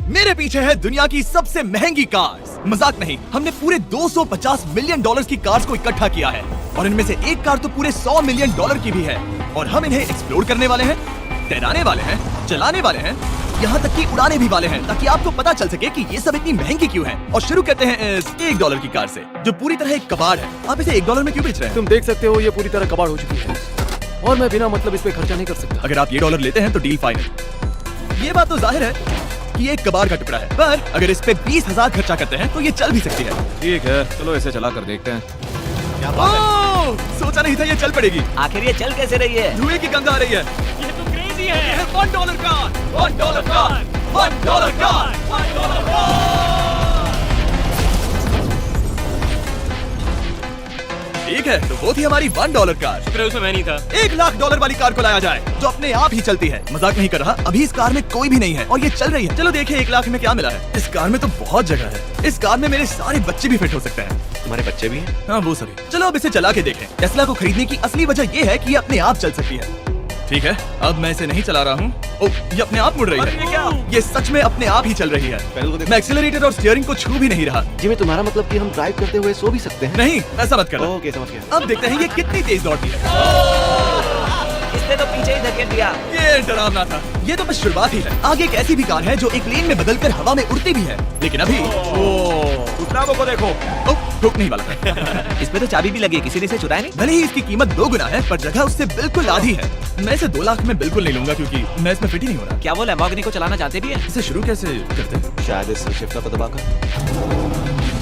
मेरे पीछे है दुनिया की सबसे महंगी कार्स। मजाक नहीं, हमने पूरे 250 मिलियन डॉलर्स की कार्स को इकट्ठा किया है और इनमें से एक कार तो पूरे 100 मिलियन डॉलर की भी है। और हम इन्हें एक्सप्लोर करने वाले हैं, तैराने वाले हैं, चलाने वाले हैं, यहाँ तक कि उड़ाने भी वाले हैं, ताकि आपको पता चल सके कि ये सब इतनी महंगी क्यों है। और शुरू करते हैं इस $1 की कार से, जो पूरी तरह एक कबाड़ है। आप इसे $1 में क्यों बेच रहे हैं? तुम देख सकते हो ये पूरी तरह कबाड़ हो चुकी है और मैं बिना मतलब इस पे खर्चा नहीं कर सकता। अगर आप ये $1 लेते हैं तो डील फाइनल। ये बात तो जाहिर है कि ये एक कबाड़ का टुकड़ा है, पर अगर इस पे 20,000 खर्चा करते हैं तो ये चल भी सकती है। ठीक है, चलो इसे चला कर देखते हैं। क्या बात है? सोचा नहीं था ये चल पड़ेगी। आखिर ये चल कैसे रही है? धुएं की गंध आ रही है। ये तो क्रेजी है। $1 कार, $1 कार, $1 कार, $1 कार। ठीक है, तो वो थी हमारी $1 कार। शुक्र है उसमें मैं नहीं था। $1,00,000 वाली कार को लाया जाए जो अपने आप ही चलती है। मजाक नहीं कर रहा, अभी इस कार में कोई भी नहीं है और ये चल रही है। चलो देखें 1 लाख में क्या मिला है। इस कार में तो बहुत जगह है। इस कार में मेरे सारे बच्चे भी फिट हो सकते हैं। तुम्हारे बच्चे भी हैं? हाँ, वो सभी। चलो अब इसे चला के देखें। टेस्ला को खरीदने की असली वजह ये है कि ये अपने आप चल सकती है। ठीक है, अब मैं इसे नहीं चला रहा हूँ। ओह, ये अपने आप मुड़ रही है। ये क्या? ये सच में अपने आप ही चल रही है। मैं एक्सीलरेटर और स्टीयरिंग को छू भी नहीं रहा। जिमी, तुम्हारा मतलब कि हम ड्राइव करते हुए सो भी सकते हैं? नहीं, ऐसा मत कर। ओके, समझ गया। अब देखते हैं ये कितनी तेज दौड़ती है। इसने तो पीछे ही धकेल दिया। ये डरावना था। ये तो बस शुरुआत ही है। आगे एक ऐसी भी कार है जो एक लेन में बदलकर हवा में उड़ती भी है, लेकिन अभी दूसरा को देखो। ओह, रुक नहीं वाला था। इसमें तो चाबी भी लगी है, किसी ने इसे चुराया नहीं? भले ही इसकी कीमत 2 गुना है, पर जगह उससे बिल्कुल आधी है। मैं इसे 2 लाख में बिल्कुल नहीं लूंगा क्योंकि मैं इसमें फिट ही नहीं हो रहा। क्या वो लैम्बोर्गिनी को चलाना चाहते भी है? इसे शुरू कैसे करते हैं? शायद इस शिफ्ट को दबाकर।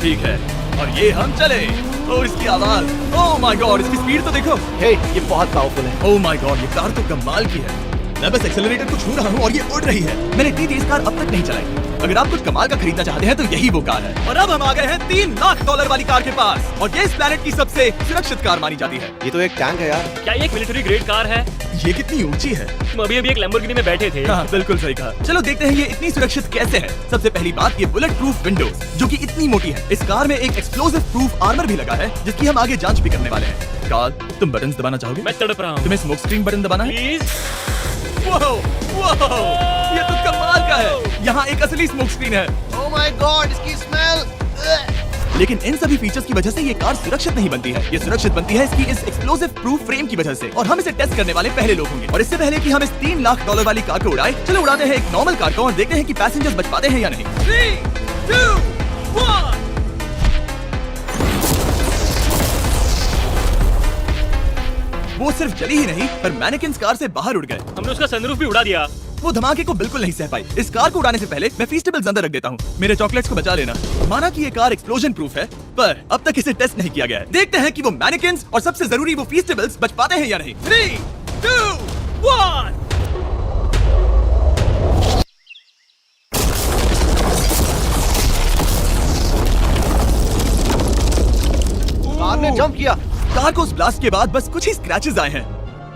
ठीक है, और ये हम चले। ओह, इसकी आवाज, ओह माय गॉड, इसकी स्पीड तो देखो। हे, ये बहुत पावरफुल है। ओह माय गॉड, ये कार तो कमाल की है। मैं बस एक्सेलरेटर को छू रहा हूँ और ये उड़ रही है। मैंने इतनी तेज कार अब तक नहीं चलाई। अगर आप कुछ कमाल का खरीदना चाहते हैं तो यही वो कार है। और अब हम आ गए हैं $3,00,000 वाली कार के पास, और ये इस प्लेनेट की सबसे सुरक्षित कार मानी जाती है। ये तो एक टैंक है यार। क्या ये एक मिलिट्री ग्रेड कार है? ये कितनी ऊंची है। तुम अभी एक लैम्बोर्गिनी में बैठे थे। हाँ, बिल्कुल सही कहा। चलो देखते हैं ये इतनी सुरक्षित कैसे है। सबसे पहली बात, ये बुलेट प्रूफ विंडोज जो कि इतनी मोटी है। इस कार में एक एक्सप्लोसिव प्रूफ आर्मर भी लगा है, जिसकी हम आगे जांच भी करने वाले हैं। कार्ल, तुम बटन दबाना चाहोगे? मैं तड़प रहा हूँ। तुम्हें स्मोक स्क्रीन बटन दबाना है? प्लीज। वाओ, वाओ, ये तो कमाल का है। यहाँ एक असली स्मोक स्क्रीन है। ओह माय गॉड, इसकी स्मेल। लेकिन इन सभी फीचर्स की वजह से ये कार सुरक्षित नहीं बनती है। ये सुरक्षित बनती है इसकी इस एक्सप्लोसिव प्रूफ फ्रेम की वजह से, और हम इसे टेस्ट करने वाले पहले लोग होंगे। और इससे पहले कि हम इस $3,00,000 वाली कार को उड़ाए, चलो उड़ाते हैं एक नॉर्मल कार को और देखते हैं कि पैसेंजर्स बच पाते हैं या नहीं। 3, 2, 1। वो सिर्फ चली ही नहीं, पर मैनेकिन्स कार से बाहर उड़ गए। हमने उसका सनरूफ भी उड़ा दिया। वो धमाके को बिल्कुल नहीं सह पाई। इस कार को उड़ाने से पहले मैं फीस्टेबल्स अंदर रख देता हूँ। मेरे चॉकलेट्स को बचा लेना। माना कि ये कार एक्सप्लोजन प्रूफ है, पर अब तक इसे टेस्ट नहीं किया गया है। देखते हैं कि वो मैनेकिन्स और सबसे जरूरी वो फीस्टेबल्स बच पाते हैं या नहीं। 3, 2, 1। कार ने जंप किया। कार को उस ब्लास्ट के बाद बस कुछ ही स्क्रैचेस आए हैं।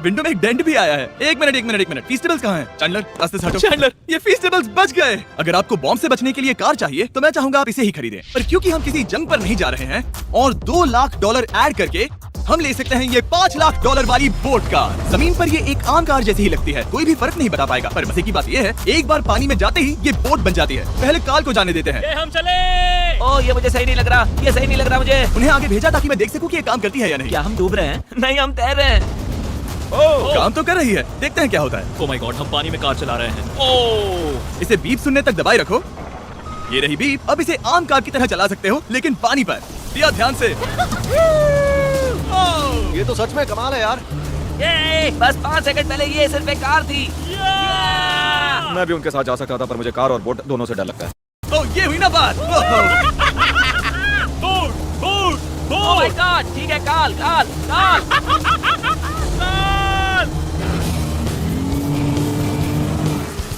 विंडो में एक डेंट भी आया है। एक मिनट, फीस्टेबल्स कहाँ हैं? चैंडलर, रास्ते से हटो। चैंडलर, ये फीस्टेबल्स बच गए। अगर आपको बॉम्ब से बचने के लिए कार चाहिए तो मैं चाहूंगा आप इसे ही खरीदें। पर क्योंकि हम किसी जंग पर नहीं जा रहे हैं और $2,00,000 ऐड करके हम ले सकते हैं ये $5,00,000 वाली बोट कार। जमीन पर ये एक आम कार जैसी ही लगती है, कोई भी फर्क नहीं बता पाएगा। पर मजे की बात ये है, एक बार पानी में जाते ही ये बोट बन जाती है। पहले कार्ल को जाने देते हैं। ये हम चले। ओह, ये मुझे सही नहीं लग रहा। ये सही नहीं लग रहा मुझे। उन्हें आगे भेजा ताकि मैं देख सकूं कि ये काम करती है या नहीं। क्या हम डूब रहे हैं? नहीं, हम तैर रहे हैं। काम तो कर रही है, देखते हैं क्या होता है। ओह माय गॉड, हम पानी में कार चला रहे हैं। ओह, इसे बीप सुनने तक दबाए रखो। ये रही बीप। अब इसे आम कार की तरह चला सकते हो, लेकिन पानी पर। दिया ध्यान से। ये तो सच में कमाल है यार। ये बस 5 सेकंड पहले ये सिर्फ एक कार थी। मैं भी उनके साथ जा सकता था, पर मुझे कार और बोट दोनों से डर लगता है। ओह, ये हुई ना बात। Boat, boat, oh my boat. God, ठीक है, काल, काल, काल।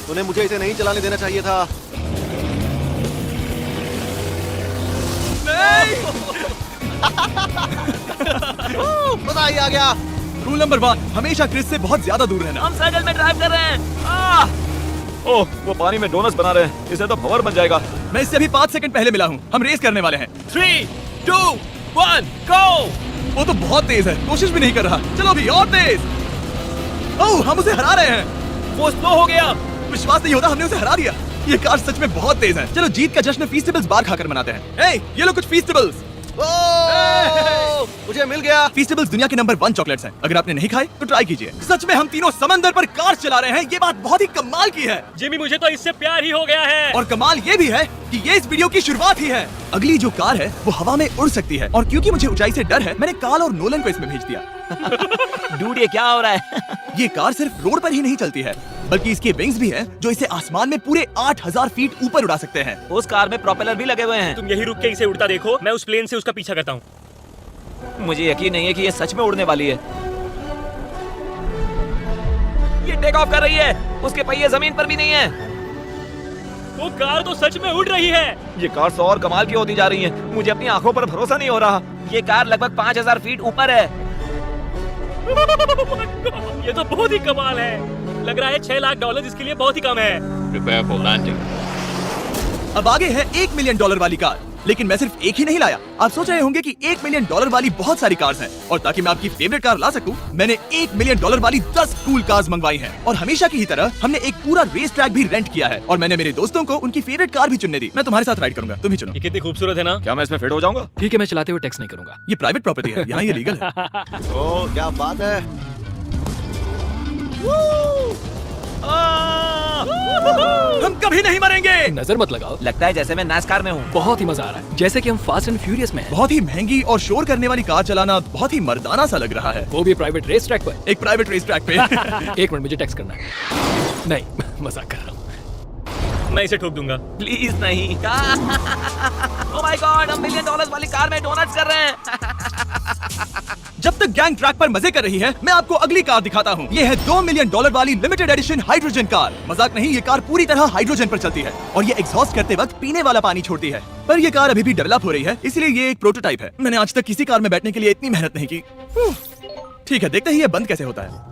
तूने मुझे इसे नहीं चलाने देना चाहिए था। मजा ही आ गया। रूल नंबर 1, हमेशा क्रिस से बहुत ज्यादा दूर रहना। हम साइकिल में ड्राइव कर रहे हैं। ओह, वो पानी में डोनट्स बना रहे हैं। इसे तो भंवर बन जाएगा। मैं इससे अभी 5 सेकंड पहले मिला हूँ। हम रेस करने वाले हैं। 3, 2, 1, गो। वो तो बहुत तेज है, कोशिश भी नहीं कर रहा। चलो भी और तेज। ओह, हम उसे हरा रहे हैं। वो स्लो हो गया। विश्वास नहीं होता, हमने उसे हरा दिया। ये कार सच में बहुत तेज है। चलो जीत का जश्न फीस्टेबल्स बार खाकर मनाते हैं। ये लो कुछ फीस्टेबल्स। मुझे मिल गया। फीस्टेबल्स दुनिया के नंबर 1 चॉकलेट्स हैं। अगर आपने नहीं खाए तो ट्राई कीजिए। सच में हम तीनों समंदर पर कार चला रहे हैं, ये बात बहुत ही कमाल की है। जिमी मुझे तो इससे प्यार ही हो गया है। और कमाल ये भी है कि ये इस वीडियो की शुरुआत ही है। अगली जो कार है वो हवा में उड़ सकती है, और क्योंकि मुझे ऊंचाई से डर है मैंने काल और नोलन को इसमें भेज दिया। डूड ये क्या हो रहा है? ये कार सिर्फ रोड पर ही नहीं चलती है, बल्कि इसके विंग्स भी हैं जो इसे आसमान में पूरे 8000 फीट ऊपर उड़ा सकते हैं। उस कार में प्रोपेलर भी लगे हुए हैं। तुम यही रुक के इसे उड़ता देखो, मैं उस प्लेन से उसका पीछा करता हूँ। मुझे यकीन नहीं है कि ये सच में उड़ने वाली है। ये टेक ऑफ कर रही है, उसके पहिए जमीन पर भी नहीं है। वो कार तो सच में उड़ रही है। ये कार 100 और कमाल की होती जा रही है। मुझे अपनी आंखों पर भरोसा नहीं हो रहा। ये कार लगभग 5000 फीट ऊपर है। ये तो बहुत ही कमाल है। लग रहा है $6 लाख इसके लिए बहुत ही कम है। Prepare for landing. अब आगे है $1 मिलियन वाली कार, लेकिन मैं सिर्फ एक ही नहीं लाया। आप सोच रहे होंगे कि $1 मिलियन वाली बहुत सारी कार्स हैं, और ताकि मैं आपकी फेवरेट कार ला सकूं, मैंने $1 मिलियन वाली 10 कूल कार्स मंगवाई हैं। और हमेशा की ही तरह हमने एक पूरा रेस ट्रैक भी रेंट किया है, और मैंने मेरे दोस्तों को उनकी फेवरेट कार भी चुनने दी। मैं तुम्हारे साथ राइड करूंगा, तुम ही चुनो। ये कितनी खूबसूरत है ना। क्या मैं इसमें फिट हो जाऊंगा? ठीक है, मैं चलाते हुए टेक्स्ट नहीं करूंगा। ये प्राइवेट प्रॉपर्टी है, यहाँ ये लीगल है। ओह क्या बात है। हम कभी नहीं मरेंगे। नजर मत लगाओ, लगता है जैसे मैं नासकार में हूँ। बहुत ही मजा आ रहा है, जैसे कि हम फास्ट एंड फ्यूरियस में हैं। बहुत ही महंगी और शोर करने वाली कार चलाना बहुत ही मर्दाना सा लग रहा है। वो भी प्राइवेट रेस ट्रैक पर। एक प्राइवेट रेस ट्रैक पे। 1 मिनट, मुझे टेक्स्ट करना है। नहीं, मजाक कर रहा हूँ। मैं इसे ठोक दूंगा। प्लीज नहीं। ओह माय गॉड, हम $1 मिलियन वाली कार में डोनट्स कर रहे हैं। जब तक गैंग ट्रैक पर मजे कर रही है, मैं आपको अगली कार दिखाता हूँ। ये है $2 मिलियन वाली लिमिटेड एडिशन हाइड्रोजन कार। मजाक नहीं, ये कार पूरी तरह हाइड्रोजन पर चलती है, और ये एग्जॉस्ट करते वक्त पीने वाला पानी छोड़ती है। पर ये कार अभी भी डेवलप हो रही है, इसलिए ये एक प्रोटोटाइप है। मैंने आज तक किसी कार में बैठने के लिए इतनी मेहनत नहीं की। ठीक है, देखते ही ये बंद कैसे होता है।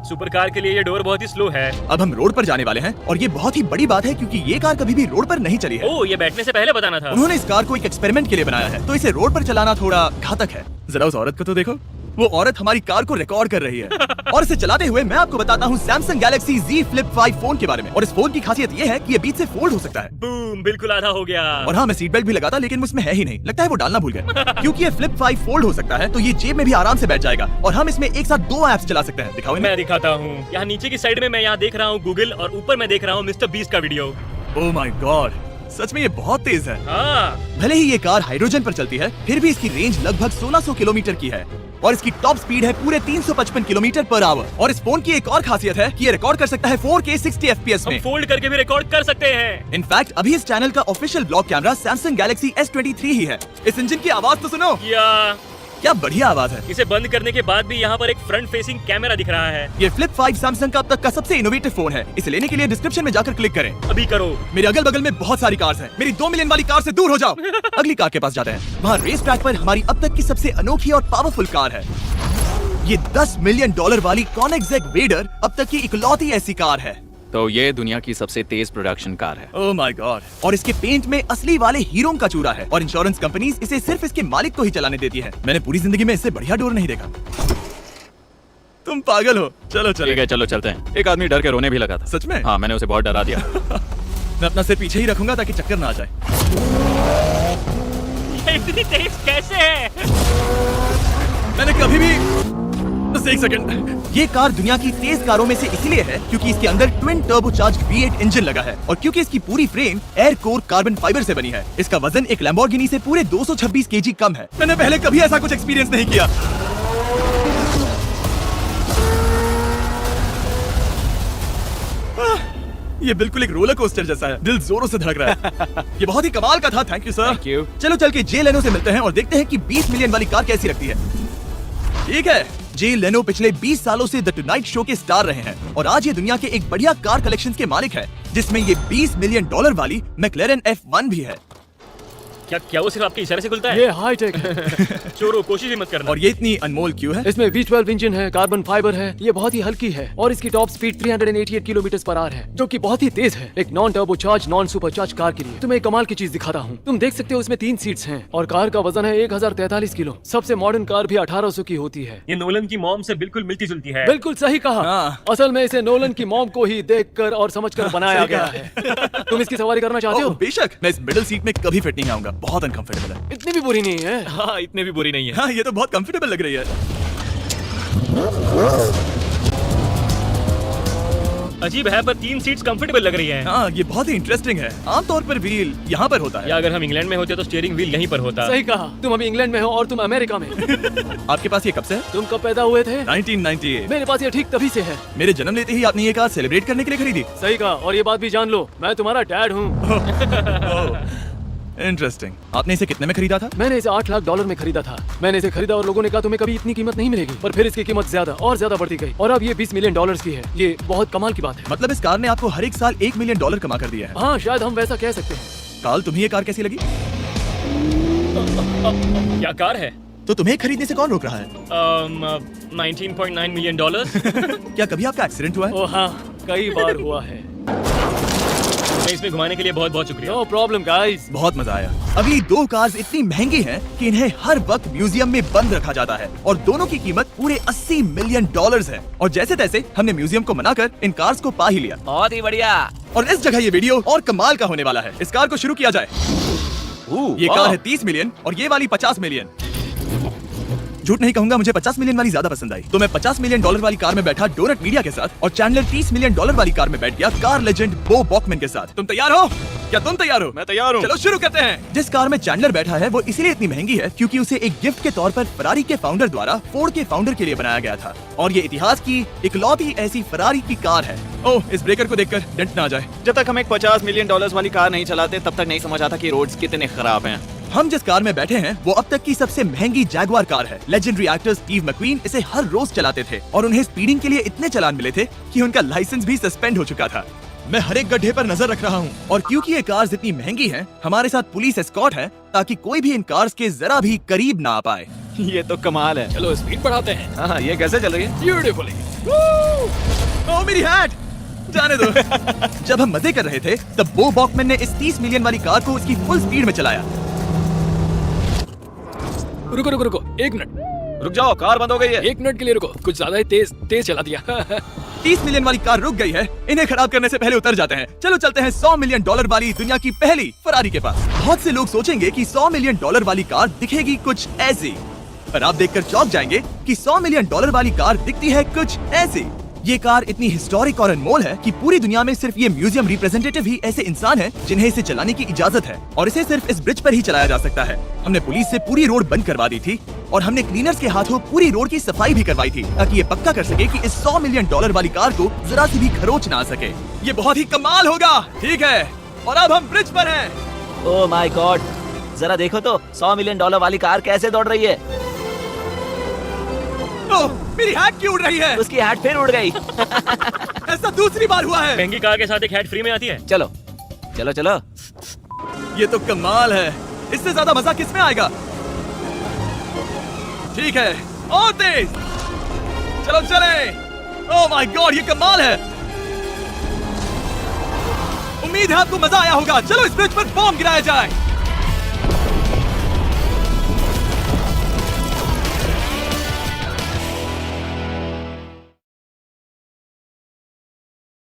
सुपर कार के लिए ये डोर बहुत ही स्लो है। अब हम रोड पर जाने वाले हैं, और ये बहुत ही बड़ी बात है क्योंकि ये कार कभी भी रोड पर नहीं चली है। ओह, ये बैठने से पहले बताना था। उन्होंने इस कार को एक एक्सपेरिमेंट के लिए बनाया है, तो इसे रोड पर चलाना थोड़ा घातक है। जरा उस औरत को तो देखो, वो औरत हमारी कार को रिकॉर्ड कर रही है। और इसे चलाते हुए मैं आपको बताता हूँ Samsung Galaxy Z Flip 5 phone के बारे में। और इस फोन की खासियत ये है कि ये बीच से फोल्ड हो सकता है। बूम, बिल्कुल आधा हो गया। और हाँ, मैं सीट बेल्ट भी लगा था, लेकिन उसमें है ही नहीं। लगता है वो डालना भूल गए। क्योंकि ये Flip 5 फोल्ड हो सकता है, तो ये जेब में भी आराम से बैठ जाएगा, और हम इसमें एक साथ 2 ऐप्स चला सकते हैं। दिखाओ मैं दिखाता हूँ। यहाँ नीचे की साइड में मैं यहाँ देख रहा हूँ गूगल, और ऊपर मैं देख रहा हूँ मिस्टर बीस्ट का वीडियो। ओह माय गॉड, सच में ये बहुत तेज है। हाँ, भले ही ये कार हाइड्रोजन पर चलती है, फिर भी इसकी रेंज लगभग 1600 किलोमीटर की है, और इसकी टॉप स्पीड है पूरे 355 किलोमीटर पर आवर। और इस फोन की एक और खासियत है कि ये रिकॉर्ड कर सकता है 4K 60 FPS हम में। फोल्ड करके भी रिकॉर्ड कर सकते हैं। इनफैक्ट अभी इस चैनल का official blog camera Samsung Galaxy S23 ही है। इस इंजन की आवाज तो सुनो, क्या बढ़िया आवाज है। इसे बंद करने के बाद भी यहाँ पर एक फ्रंट फेसिंग कैमरा दिख रहा है। ये Flip 5 Samsung का अब तक का सबसे इनोवेटिव फोन है। इसे लेने के लिए डिस्क्रिप्शन में जाकर क्लिक करें। अभी करो। मेरे अगल बगल में बहुत सारी कार्स हैं। मेरी 2 मिलियन वाली कार से दूर हो जाओ। अगली कार के पास जाते हैं। वहाँ रेस ट्रैक पर हमारी अब तक की सबसे अनोखी और पावरफुल कार है। ये $10 मिलियन वाली Koenigsegg Vader अब तक की इकलौती ऐसी कार है। तो ये दुनिया की सबसे तेज प्रोडक्शन कार है। ओह माय गॉड, और इसके पेंट में असली वाले हीरो का चूरा है, और इंश्योरेंस कंपनीज इसे सिर्फ इसके मालिक को ही चलाने देती है। मैंने पूरी जिंदगी में इससे बढ़िया डोर नहीं देखा। तुम पागल हो। चलो चलो, ठीक है, चलो चलते हैं। एक आदमी डर के रोने भी लगा था। सच में? हाँ, मैंने उसे बहुत डरा दिया। मैं अपना सिर पीछे ही रखूंगा ताकि चक्कर ना आ जाए। ये इतनी तेज कैसे है? मैंने कभी भी बस एक सेकंड। ये कार दुनिया की तेज कारों में से इसलिए है क्योंकि इसके अंदर ट्विन टर्बोचार्ज्ड V8 इंजन लगा है, और क्योंकि इसकी पूरी frame air core carbon fibre से बनी है। इसका वजन एक लैम्बोर्गिनी से पूरे 226 केजी कम है। मैंने पहले कभी ऐसा कुछ एक्सपीरियंस नहीं किया। ये बिल्कुल एक रोलर कोस्टर जैसा है। दिल जोरों से धड़क रहा है। ये बहुत ही कमाल का था। Thank you sir. Thank you. चलो चल के जे लेनो से मिलते हैं और देखते हैं कि 20 मिलियन वाली कार कैसी लगती है। ठीक है, जे लेनो पिछले 20 सालों से द टुनाइट शो के स्टार रहे हैं, और आज ये दुनिया के एक बढ़िया कार कलेक्शन के मालिक है, जिसमें ये $20 मिलियन वाली मैक्लेरन F1 भी है। क्या वो सिर्फ आपके इशारे से खुलता है? ये हाई टेक है। चोरों, कोशिश ही मत करना। और ये इतनी अनमोल क्यों है? इसमें V12 इंजन है, कार्बन फाइबर है, ये बहुत ही हल्की है और इसकी top speed 388 kilometre per hour है, जो कि बहुत ही तेज है एक non turbo charge non super charge car के लिए। तुम्हें एक कमाल की चीज दिखाता हूँ। तुम देख सकते हो इसमें 3 सीट्स हैं और कार का वजन है 1043 किलो। सबसे मॉडर्न कार भी 1800 की होती है। ये नोलन की मॉम से बिल्कुल मिलती जुलती है। बिल्कुल सही कहा। हाँ। असल में इसे नोलन की मॉम को ही देखकर और समझकर बनाया सही गया कहा। है। तुम इसकी सवारी करना चाहते हो? बेशक, मैं इस मिडिल सीट में कभी फिट नहीं आऊंगा, बहुत अनकंफर्टेबल है। इतनी भी बुरी नहीं है। हाँ, इतने भी बुरी नहीं है। हाँ, ये तो बहुत कंफर्टेबल लग रही है। अजीब है, पर 3 सीट्स कंफर्टेबल लग रही हैं। हाँ, ये बहुत ही इंटरेस्टिंग है। आमतौर पर व्हील यहाँ पर होता है। या अगर हम इंग्लैंड में होते तो स्टीयरिंग व्हील यहीं पर होता। सही कहा। तुम अभी इंग्लैंड में हो और तुम अमेरिका में। आपके पास ये कब से है? तुम कब पैदा हुए थे? 1998। मेरे पास ये ठीक तभी से है। मेरे जन्म लेते ही आपने ये कार सेलिब्रेट करने के लिए खरीदी। सही कहा। और ये बात भी जान लो, मैं तुम्हारा डैड हूँ। इंटरेस्टिंग। आपने इसे कितने में खरीदा था? मैंने इसे $8 लाख में खरीदा था। मैंने इसे खरीदा और लोगों ने कहा तुम्हें कभी इतनी कीमत नहीं मिलेगी, पर फिर इसकी कीमत ज्यादा और ज्यादा बढ़ती गई और अब ये $20 मिलियन की है। ये बहुत कमाल की बात है। मतलब इस कार ने आपको हर एक साल $1 मिलियन कमा कर दिया है। हाँ, शायद हम वैसा कह सकते हैं। काल, तुम्हें ये कार कैसी लगी? क्या कार है? तो तुम्हें खरीदने से कौन रोक रहा है? 19.9 मिलियन डॉलर। क्या कभी आपका एक्सीडेंट हुआ है? ओ हाँ, कई बार हुआ है। मैं इसमें घुमाने के लिए बहुत बहुत शुक्रिया। No problem guys. बहुत मजा आया। अगली 2 कार्स इतनी महंगी हैं कि इन्हें हर वक्त म्यूजियम में बंद रखा जाता है और दोनों की कीमत पूरे $80 मिलियन है। और जैसे तैसे हमने म्यूजियम को मनाकर इन कार्स को पा ही लिया। बहुत ही बढ़िया। और इस जगह ये वीडियो और कमाल का होने वाला है। इस कार को शुरू किया जाए। ये कार है 30 मिलियन और ये वाली 50 मिलियन। झूठ नहीं कहूंगा, मुझे 50 मिलियन वाली ज्यादा पसंद आई। तो मैं $50 मिलियन वाली कार में बैठा डोनट मीडिया के साथ और चैंडलर $30 मिलियन वाली कार में बैठ गया कार लेजेंड बो बॉकमैन के साथ। तुम तैयार हो? क्या तुम तैयार हो? मैं तैयार हूँ। चलो शुरू करते हैं। जिस कार में चैंडलर बैठा है वो इसलिए इतनी महंगी है क्योंकि उसे एक गिफ्ट के तौर पर फरारी के फाउंडर द्वारा फोर्ड के फाउंडर के लिए बनाया गया था और ये इतिहास की इकलौती ऐसी फरारी की कार है। ओह, इस ब्रेकर को देखकर डेंट ना आ जाए। जब तक हम एक $50 मिलियन वाली कार नहीं चलाते तब तक नहीं समझ आता कि रोड्स कितने खराब हैं। हम जिस कार में बैठे हैं वो अब तक की सबसे महंगी जैगवार कार है। लेजेंडरी एक्टर स्टीव मैक्वीन इसे हर रोज चलाते थे और उन्हें स्पीडिंग के लिए इतने चालान मिले थे कि उनका लाइसेंस भी सस्पेंड हो चुका था। मैं हर एक गड्ढे पर नजर रख रहा हूँ और क्योंकि ये कार्स इतनी महंगी हैं, हमारे साथ पुलिस एस्कॉर्ट है ताकि कोई भी इन कार्स के जरा भी करीब ना आ पाए। ये तो कमाल है। चलो स्पीड बढ़ाते हैं। हाँ, ये कैसे चल रही है? ब्यूटीफुली। ओह, मेरी हैट! जाने दो। जब हम मजे कर रहे थे तब बो बॉकमैन ने इस 30 मिलियन वाली कार को उसकी फुल स्पीड में चलाया। रुको रुको रुको, 1 मिनट। रुक जाओ, कार बंद हो गई है। 1 मिनट के लिए रुको, कुछ ज्यादा ही तेज चला दिया। 30 मिलियन वाली कार रुक गई है। इन्हें खराब करने से पहले उतर जाते हैं। चलो चलते हैं $100 मिलियन वाली दुनिया की पहली फरारी के पास। बहुत से लोग सोचेंगे कि $100 मिलियन वाली कार दिखेगी कुछ ऐसी, पर आप देखकर चौंक जाएंगे कि $100 मिलियन वाली कार दिखती है कुछ ऐसी। ये कार इतनी हिस्टोरिक और अनमोल है कि पूरी दुनिया में सिर्फ ये म्यूजियम रिप्रेजेंटेटिव ही ऐसे इंसान हैं जिन्हें इसे चलाने की इजाजत है और इसे सिर्फ इस ब्रिज पर ही चलाया जा सकता है। हमने पुलिस से पूरी रोड बंद करवा दी थी और हमने क्लीनर्स के हाथों पूरी रोड की सफाई भी करवाई थी ताकि ये पक्का कर सके कि इस $100 मिलियन वाली कार को जरा सी भी खरोच ना आ सके। ये बहुत ही कमाल होगा, ठीक है? और अब हम ब्रिज पर हैं। ओह माय गॉड, जरा देखो तो $100 मिलियन वाली कार कैसे दौड़ रही है। ओह, मेरी हैट क्यों उड़ रही है? उसकी हैट फिर उड़ गई। ऐसा दूसरी बार हुआ है। महंगी कार के साथ एक हैट फ्री में आती है। चलो चलो चलो। ये तो कमाल है। इससे ज्यादा मजा किसमें आएगा? ठीक है, और तेज। चलो चले। ओह माय गॉड, ये कमाल है। उम्मीद है आपको मजा आया होगा। चलो इस ब्रिज पर बॉम्ब गिराया जाए।